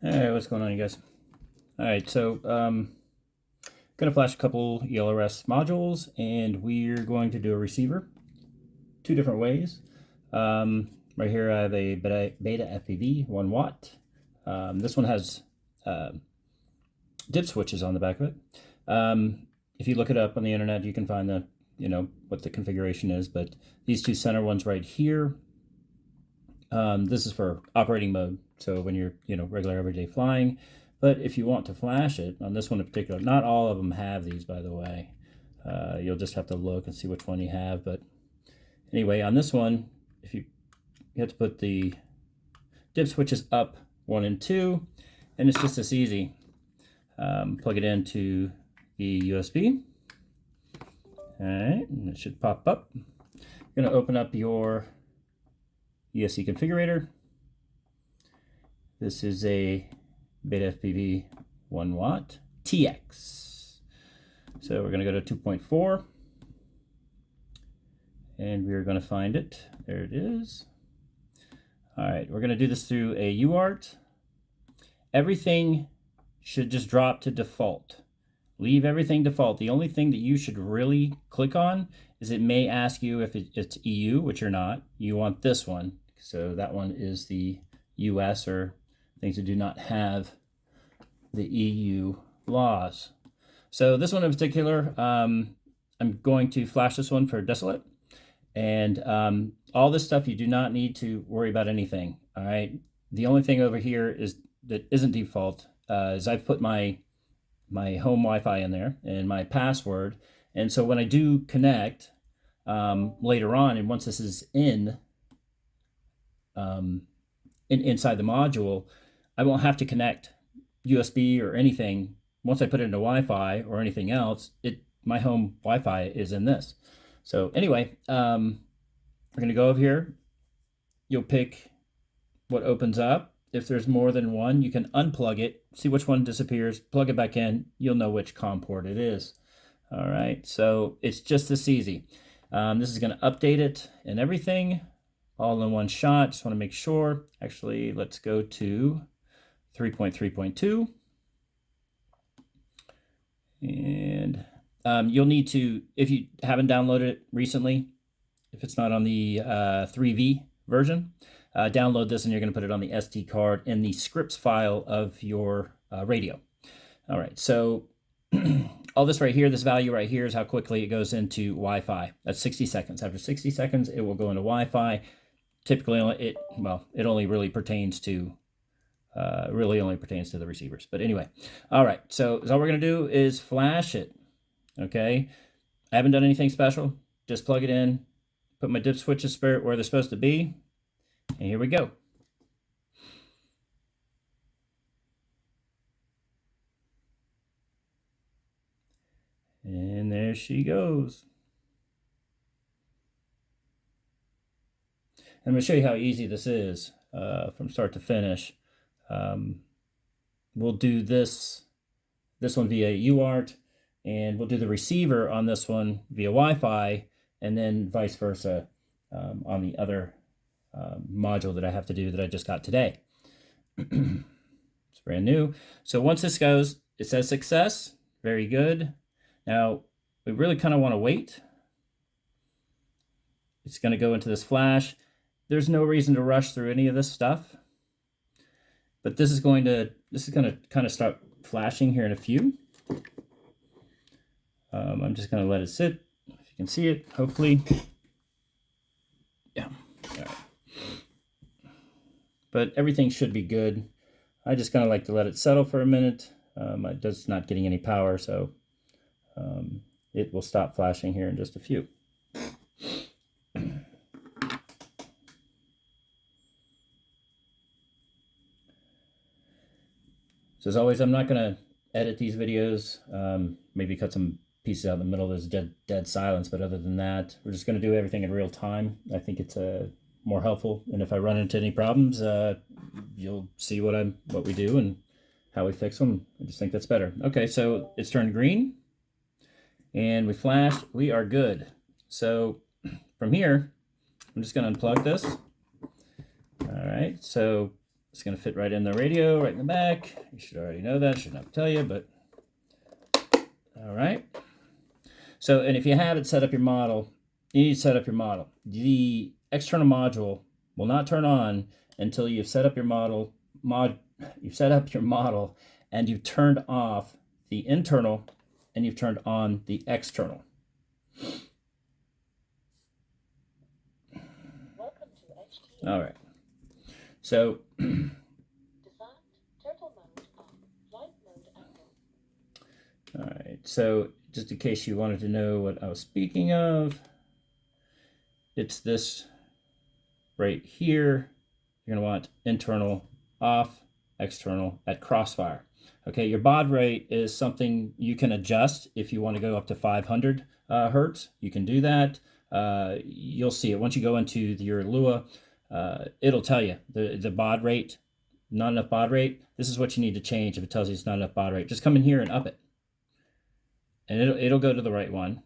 Hey, what's going on, you guys? All right, so gonna flash a couple ELRS modules, and we're going to do a receiver two different ways. Right here I have a BETAFPV 1 watt. This one has dip switches on the back of it. If you look it up on the internet, you can find the what the configuration is, but these two center ones right here, this is for operating mode, so when you're regular everyday flying. But if you want to flash it on this one in particular, not all of them have these, by the way. You'll just have to look and see which one you have. But anyway, on this one, if you have to put the dip switches up 1 and 2, and it's just this easy. Plug it into the USB. All right, and it should pop up. You're going to open up your ESC configurator. This is a BETAFPV 1 watt TX. So we're going to go to 2.4, and we're going to find it. There it is. All right, we're going to do this through a UART. Everything should just drop to default. Leave everything default. The only thing that you should really click on is it may ask you if it's EU, which you're not. You want this one. So that one is the US, or things that do not have the EU laws. So this one in particular, I'm going to flash this one for desolate. And all this stuff, you do not need to worry about anything. All right. The only thing over here is that isn't default is I've put my home Wi-Fi in there and my password. And so when I do connect later on, and once this is inside the module, I won't have to connect USB or anything. Once I put it into Wi-Fi or anything else, my home Wi-Fi is in this. So anyway, we're going to go over here. You'll pick what opens up. If there's more than one, you can unplug it, see which one disappears, plug it back in. You'll know which COM port it is. All right, so it's just this easy. This is going to update it and everything all in one shot. Just want to make sure. Actually, let's go to 3.3.2. And you'll need to, if you haven't downloaded it recently, if it's not on the 3V version, download this, and you're going to put it on the SD card in the scripts file of your radio. All right, so all this right here, this value right here is how quickly it goes into Wi-Fi. That's 60 seconds. After 60 seconds, it will go into Wi-Fi. Typically, it only really pertains to the receivers. But anyway, all right. So all we're gonna do is flash it. Okay, I haven't done anything special. Just plug it in, put my dip switches where they're supposed to be, and here we go. And there she goes. I'm going to show you how easy this is from start to finish. We'll do this one via UART, and we'll do the receiver on this one via Wi-Fi, and then vice versa on the other module that I have to do that I just got today. It's brand new. So once this goes, it says success. Very good. Now, we really kind of want to wait. It's going to go into this flash. There's no reason to rush through any of this stuff. But this is going to kind of start flashing here in a few. I'm just going to let it sit. If you can see it, hopefully. Yeah. All right. But everything should be good. I just kind of like to let it settle for a minute. It's not getting any power, so it will stop flashing here in just a few. So as always, I'm not going to edit these videos, maybe cut some pieces out in the middle. There's dead silence, but other than that, we're just going to do everything in real time. I think it's more helpful, and if I run into any problems, you'll see what we do and how we fix them. I just think that's better. Okay, so it's turned green, and we flashed. We are good. So from here, I'm just going to unplug this. All right, so It's going to fit right in the radio, right in the back. You should already know that. Shouldn't have to tell you, but all right. So, and if you haven't set up your model, you need to set up your model. The external module will not turn on until you've set up your model, and you've turned off the internal and you've turned on the external. All right. So, all right. So, just in case you wanted to know what I was speaking of, it's this right here. You're going to want internal off, external at crossfire. Okay, your baud rate is something you can adjust if you want to go up to 500 hertz. You can do that. You'll see it once you go into your Lua. It'll tell you the baud rate, not enough baud rate. This is what you need to change if it tells you it's not enough baud rate. Just come in here and up it, and it'll go to the right one.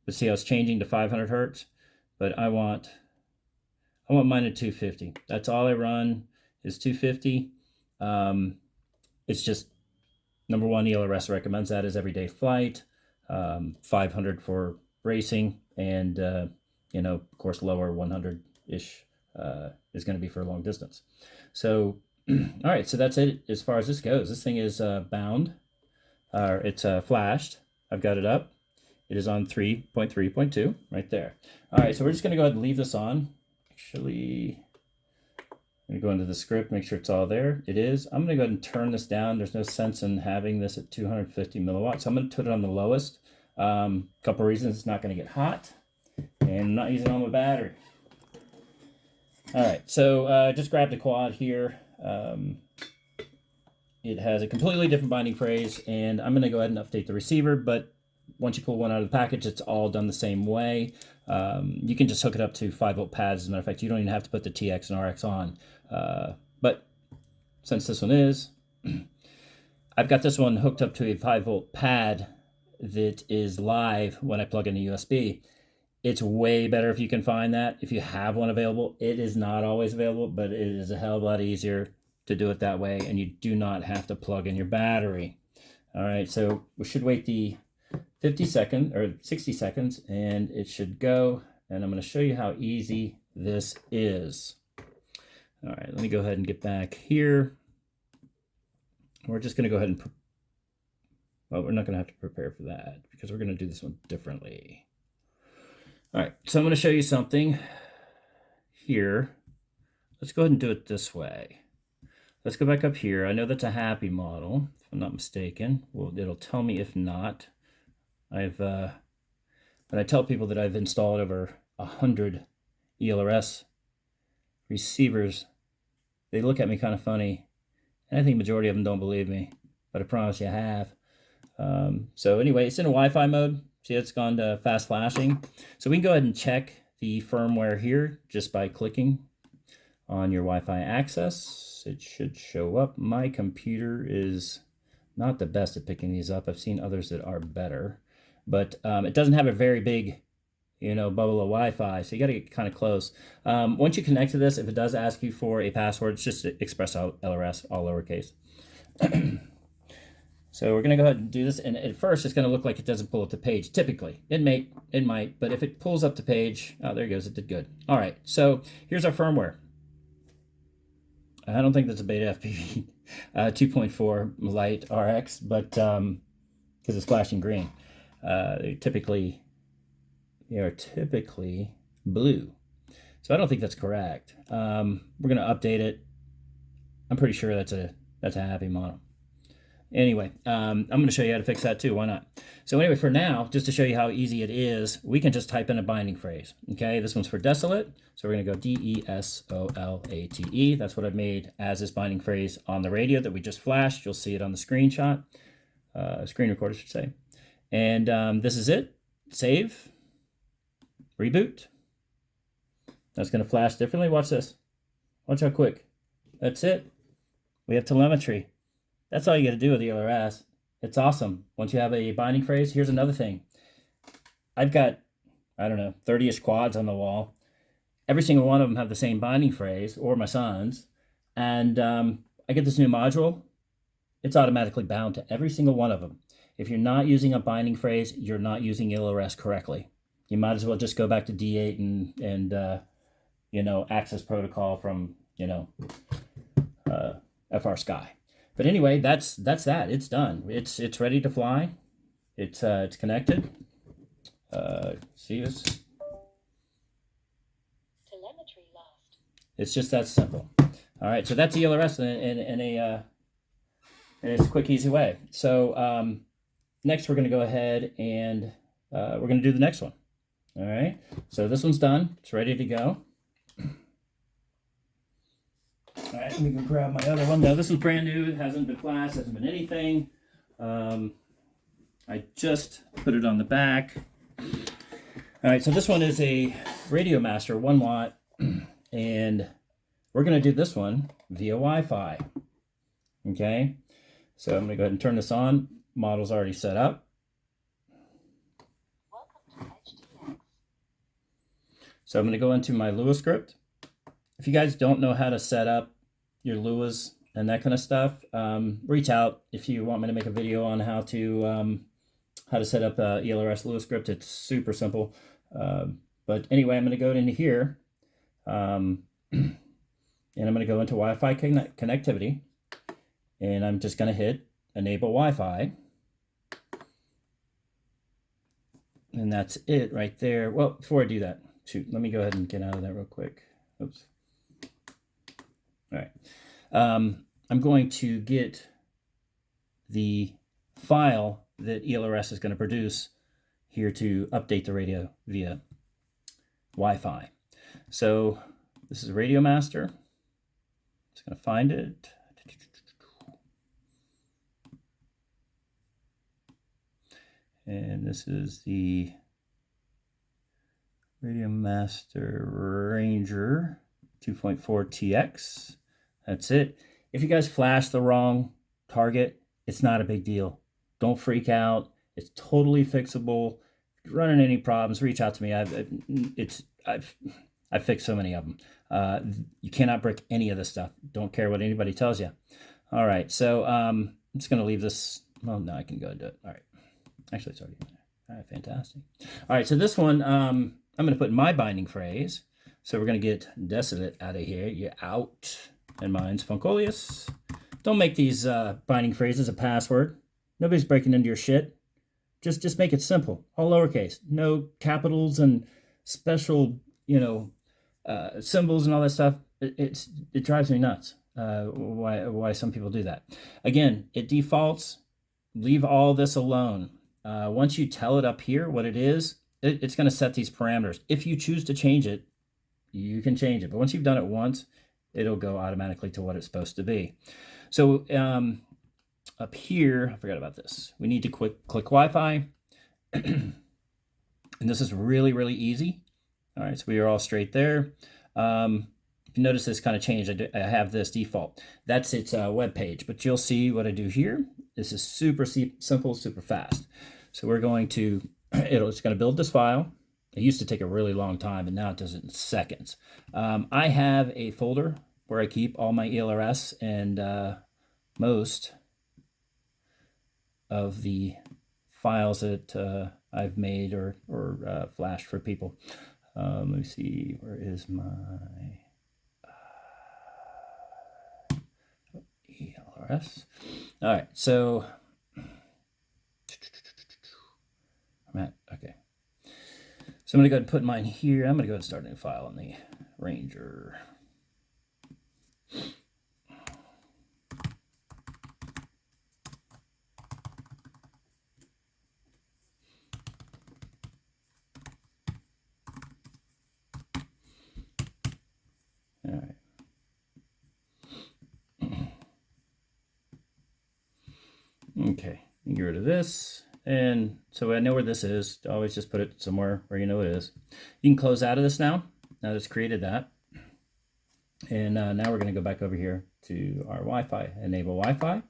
But see how it's changing to 500 hertz. But I want mine at 250. That's all I run is 250. It's just number one, ELRS recommends that as everyday flight. 500 for racing, and you know, of course, lower 100-ish is going to be for long distance. So, all right, so that's it as far as this goes. This thing is bound, it's flashed. I've got it up. It is on 3.3.2 right there. All right, so we're just going to go ahead and leave this on. Actually, I'm going to go into the script, make sure it's all there. It is. I'm going to go ahead and turn this down. There's no sense in having this at 250 milliwatts. So I'm going to put it on the lowest. Couple reasons. It's not going to get hot, and I'm not using all my battery. All right, so just grab the quad here. It has a completely different binding phrase, and I'm going to go ahead and update the receiver, but once you pull one out of the package, it's all done the same way. You can just hook it up to 5-volt pads. As a matter of fact, you don't even have to put the TX and RX on. But since this one is, I've got this one hooked up to a 5-volt pad that is live when I plug in a USB. It's way better if you can find that. If you have one available, it is not always available, but it is a hell of a lot easier to do it that way, and you do not have to plug in your battery. All right, so we should wait the 50 seconds or 60 seconds, and it should go, and I'm going to show you how easy this is. All right, let me go ahead and get back here. We're just going to go ahead and, well, we're not going to have to prepare for that because we're going to do this one differently. All right, so I'm going to show you something here. Let's go ahead and do it this way. Let's go back up here. I know that's a happy model, if I'm not mistaken. Well, it'll tell me if not. When I tell people that I've installed over 100 ELRS receivers, they look at me kind of funny, and I think the majority of them don't believe me, but I promise you I have. So anyway, it's in a Wi-Fi mode. See, it's gone to fast flashing. So we can go ahead and check the firmware here just by clicking on your Wi-Fi access. It should show up. My computer is not the best at picking these up. I've seen others that are better, but it doesn't have a very big, you know, bubble of Wi-Fi, so you got to get kind of close. Once you connect to this, if it does ask you for a password, it's just Expresslrs, all lowercase. So we're going to go ahead and do this, and at first it's going to look like it doesn't pull up the page. Typically, it might, but if it pulls up the page, oh, there it goes, it did good. All right, so here's our firmware. I don't think that's a BETAFPV 2.4 light RX, but because it's flashing green. They are typically blue. So I don't think that's correct. We're going to update it. I'm pretty sure that's a happy model. Anyway, I'm going to show you how to fix that too. Why not? So anyway, for now, just to show you how easy it is, we can just type in a binding phrase. Okay, this one's for desolate. So we're going to go DESOLATE. That's what I've made as this binding phrase on the radio that we just flashed. You'll see it on the screenshot, screen recorder, I should say. And this is it. Save. Reboot. That's going to flash differently. Watch this. Watch how quick. That's it. We have telemetry. That's all you got to do with the ELRS. It's awesome. Once you have a binding phrase, here's another thing. I've got, I don't know, 30-ish quads on the wall. Every single one of them have the same binding phrase, or my son's, and I get this new module. It's automatically bound to every single one of them. If you're not using a binding phrase, you're not using ELRS correctly. You might as well just go back to D8 and you know, access protocol from, you know, FR Sky. But anyway, that's that. It's done. It's ready to fly. It's connected. See this? Telemetry lost. It's just that simple. All right, so that's ELRS in it's a quick, easy way. So next, we're going to go ahead and we're going to do the next one. All right, so this one's done. It's ready to go. All right, let me go grab my other one. Now, this is brand new. It hasn't been flashed, hasn't been anything. I just put it on the back. All right, so this one is a RADIOMASTER 1 watt, and we're going to do this one via Wi-Fi. Okay, so I'm going to go ahead and turn this on. Model's already set up. Welcome to HDX. So I'm going to go into my Lua script. If you guys don't know how to set up your Luas and that kind of stuff, reach out if you want me to make a video on how to set up ELRS Lua script. It's super simple. But anyway, I'm going to go into here, and I'm going to go into Wi-Fi connectivity, and I'm just going to hit enable Wi-Fi, and that's it right there. Well, before I do that, shoot, let me go ahead and get out of that real quick. Oops. All right. I'm going to get the file that ELRS is going to produce here to update the radio via Wi-Fi. So this is RADIOMASTER. Just going to find it. And this is the RADIOMASTER Ranger 2.4 TX. That's it. If you guys flash the wrong target, it's not a big deal. Don't freak out. It's totally fixable. If you're running any problems, reach out to me. I've fixed so many of them. You cannot break any of this stuff. Don't care what anybody tells you. All right, so I'm just going to leave this. Well, no, I can go and do it. All right. Actually, it's already in there. All right, fantastic. All right, so this one, I'm going to put my binding phrase. So we're going to get desolate out of here. You're out. And mine's Funkolius. Don't make these binding phrases a password. Nobody's breaking into your shit. Just make it simple. All lowercase. No capitals and special, you know, symbols and all that stuff. It drives me nuts. Why some people do that. Again, it defaults. Leave all this alone. Once you tell it up here what it is, it's going to set these parameters. If you choose to change it, you can change it. But once you've done it once, it'll go automatically to what it's supposed to be. So up here, I forgot about this. We need to click Wi-Fi. And this is really, really easy. All right, so we are all straight there. If you notice this kind of changed, I have this default. That's its web page, but you'll see what I do here. This is super simple, super fast. So we're going to, it's going to build this file. It used to take a really long time, and now it does it in seconds. I have a folder where I keep all my ELRS and most of the files that I've made or flashed for people. Let me see, where is my ELRS? All right, so I'm at, okay. So I'm going to go ahead and put mine here. I'm going to go ahead and start a new file on the Ranger. All right. Okay, get rid of this. And so I know where this is. Always just put it somewhere where you know it is. You can close out of this now. Now it's created that. And now we're going to go back over here to our Wi-Fi. Enable Wi-Fi.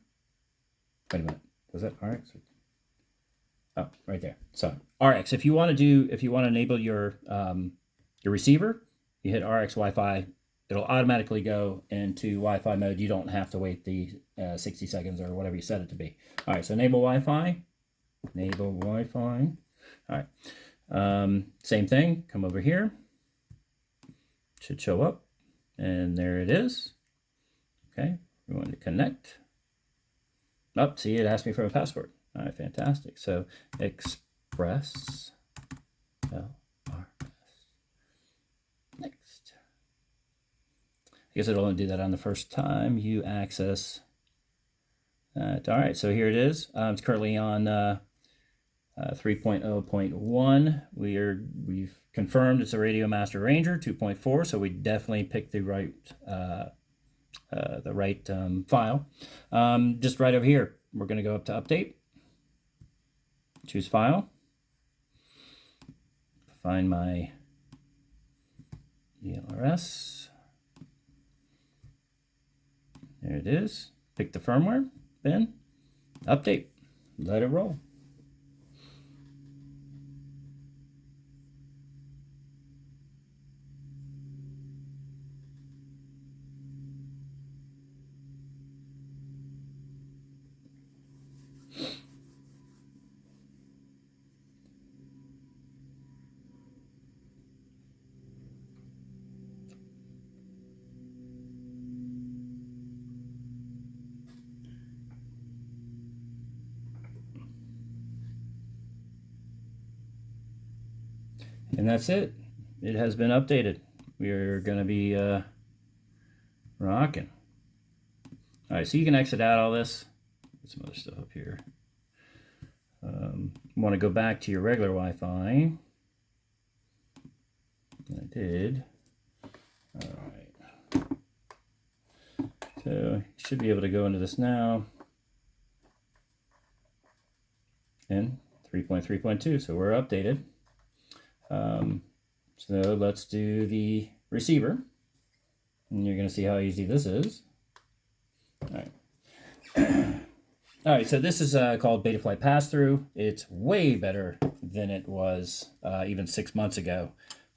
Wait a minute. Was that RX? Oh, right there. So RX. If you want to enable your receiver, you hit RX Wi-Fi it'll automatically go into Wi-Fi mode. You don't have to wait the 60 seconds or whatever you set it to be. All right, so enable Wi-Fi. Enable Wi-Fi. All right, same thing. Come over here. Should show up, and there it is. Okay, we're going to connect. Oh, see, it asked me for a password. All right, fantastic. So Expressls. Next. I guess it'll only do that on the first time you access that. All right, so here it is. It's currently on 3.0.1. We've confirmed it's a RADIOMASTER Ranger 2.4, so we definitely picked the right file. Just right over here, we're going to go up to Update, choose File, find my ELRS. There it is. Pick the firmware, then update. Let it roll. And that's it. It has been updated. We're going to be rocking. All right, so you can exit out all this. Put some other stuff up here. Want to go back to your regular Wi-Fi. I did. All right. So you should be able to go into this now. And 3.3.2, so we're updated. So let's do the receiver, and you're going to see how easy this is. All right. All right, so this is called Betaflight Pass-Through. It's way better than it was even 6 months ago.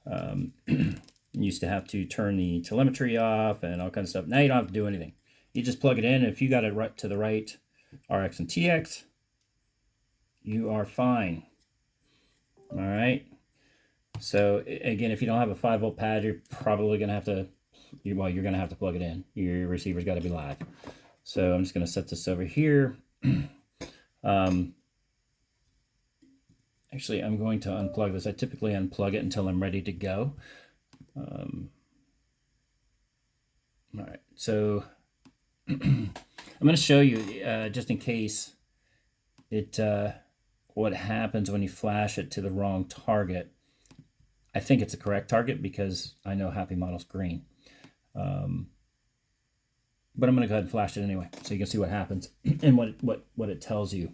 You used to have to turn the telemetry off and all kinds of stuff. Now you don't have to do anything. You just plug it in, and if you got it right to the right RX and TX, you are fine. All right. So again, if you don't have a 5-volt pad, you're probably going to have to, you're going to have to plug it in. Your receiver's got to be live. So I'm just going to set this over here. Actually, I'm going to unplug this. I typically unplug it until I'm ready to go. All right, so I'm going to show you, just in case it, what happens when you flash it to the wrong target. I think it's a correct target because I know HAPPYMODEL's green. But I'm going to go ahead and flash it anyway, so you can see what happens and what it tells you.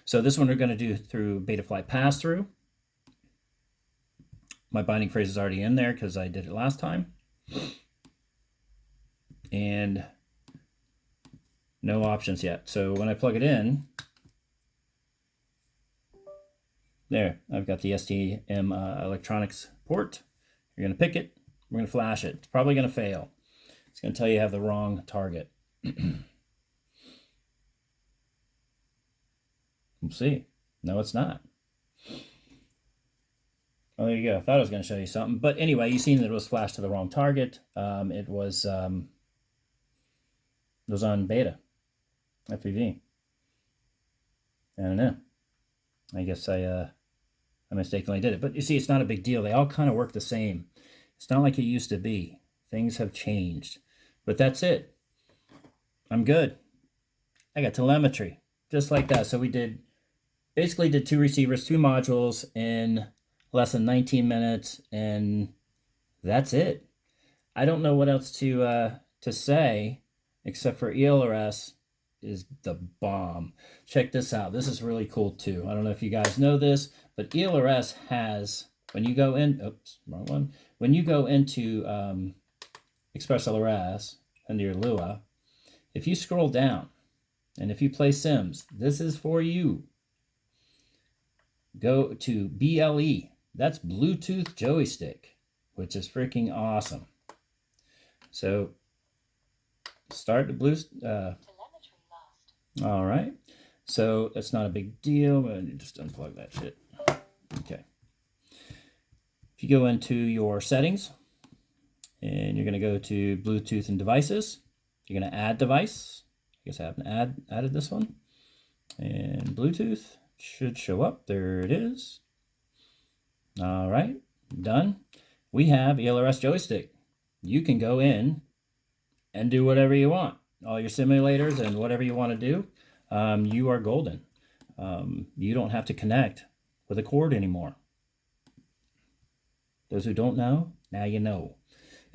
So this one we're going to do through Betaflight Pass-Through. My binding phrase is already in there because I did it last time. And no options yet. So when I plug it in, there, I've got the STM electronics port. You're going to pick it. We're going to flash it. It's probably going to fail. It's going to tell you have the wrong target. We'll see. No, it's not. Oh, there you go. I thought I was going to show you something. But anyway, you've seen that it was flashed to the wrong target. It was on beta, FPV. I don't know. I guess I mistakenly did it. But you see, it's not a big deal. They all kind of work the same. It's not like it used to be. Things have changed. But that's it. I'm good. I got telemetry. Just like that. So we basically did 2 receivers, 2 modules in less than 19 minutes. And that's it. I don't know what else to say except for ELRS is the bomb. Check this out. This is really cool too. I don't know if you guys know this, but ELRS has, when you go in, oops, wrong one. When you go into Expresslrs under your Lua, if you scroll down and if you play Sims, this is for you. Go to BLE. That's Bluetooth joystick, which is freaking awesome. So start the blue. Telemetry lost. All right. So it's not a big deal. But just unplug that shit. Okay. If you go into your settings and you're going to go to Bluetooth and devices, you're going to add device. I guess I haven't added this one. And Bluetooth should show up. There it is. All right, done. We have ELRS joystick. You can go in and do whatever you want. All your simulators and whatever you want to do, you are golden. You don't have to connect with a cord anymore. Those who don't know, now you know.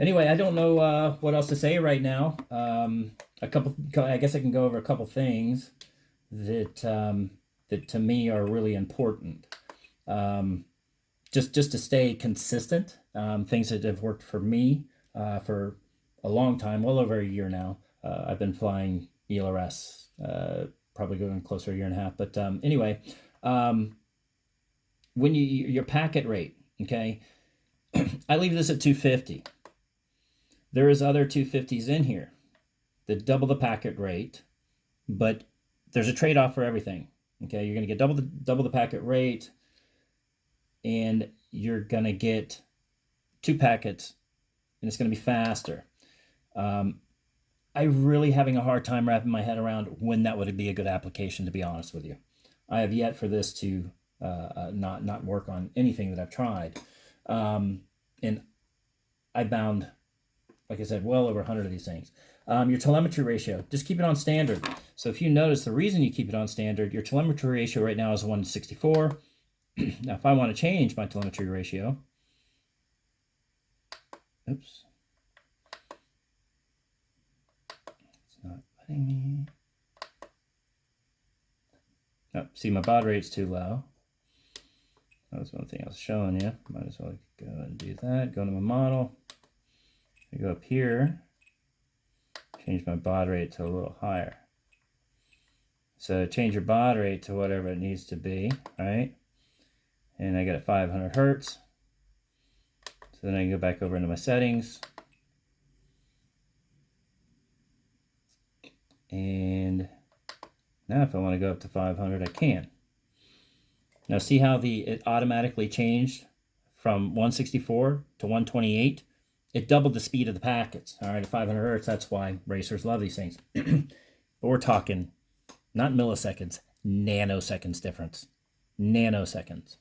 Anyway, I don't know what else to say right now. I guess I can go over a couple things that that to me are really important. Just to stay consistent, things that have worked for me for a long time, well over a year now. I've been flying ELRS, probably going closer to a year and a half. But anyway, when your packet rate, okay, I leave this at 250. There is other 250s in here that double the packet rate, but there's a trade-off for everything. Okay, you're going to get double the packet rate, and you're going to get 2 packets, and it's going to be faster. I'm really having a hard time wrapping my head around when that would be a good application, to be honest with you. I have yet for this to not work on anything that I've tried. And I bound, like I said, well over 100 of these things. Your telemetry ratio, just keep it on standard. So if you notice, the reason you keep it on standard, your telemetry ratio right now is 1:64. Now, if I want to change my telemetry ratio, oops, it's not letting me. Oh, see, my baud rate's too low. That was one thing I was showing you. Might as well go and do that. Go to my model. I go up here, change my baud rate to a little higher. So change your baud rate to whatever it needs to be, right? And I get it 500 hertz. So then I can go back over into my settings. And now if I want to go up to 500, I can. Now see how it automatically changed from 164 to 128? It doubled the speed of the packets. All right, at 500 hertz, that's why racers love these things. But we're talking not milliseconds, nanoseconds difference. Nanoseconds.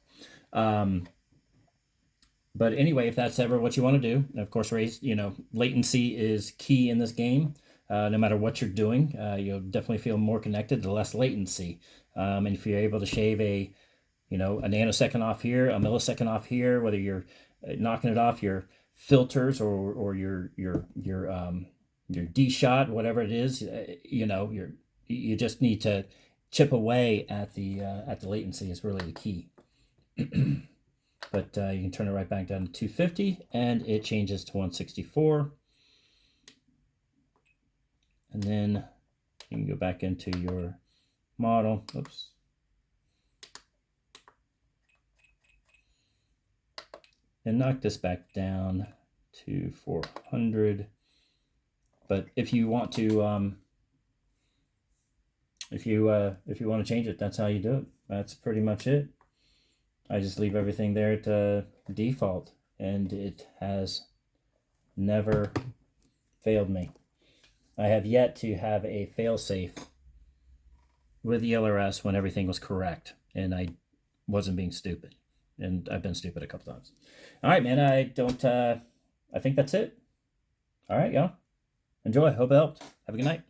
But anyway, if that's ever what you want to do, and of course, latency is key in this game. No matter what you're doing, you'll definitely feel more connected to less latency. And if you're able to shave a nanosecond off here, a millisecond off here, whether you're knocking it off your filters or your D shot, whatever it is, you just need to chip away at the latency is really the key. But you can turn it right back down to 250, and it changes to 164. And then you can go back into your model. Oops. And knock this back down to 400. But if you want to, if you want to change it, that's how you do it. That's pretty much it. I just leave everything there to default, and it has never failed me. I have yet to have a failsafe with ELRS when everything was correct, and I wasn't being stupid. And I've been stupid a couple times. All right, man, I think that's it. All right, y'all. Enjoy. Hope it helped. Have a good night.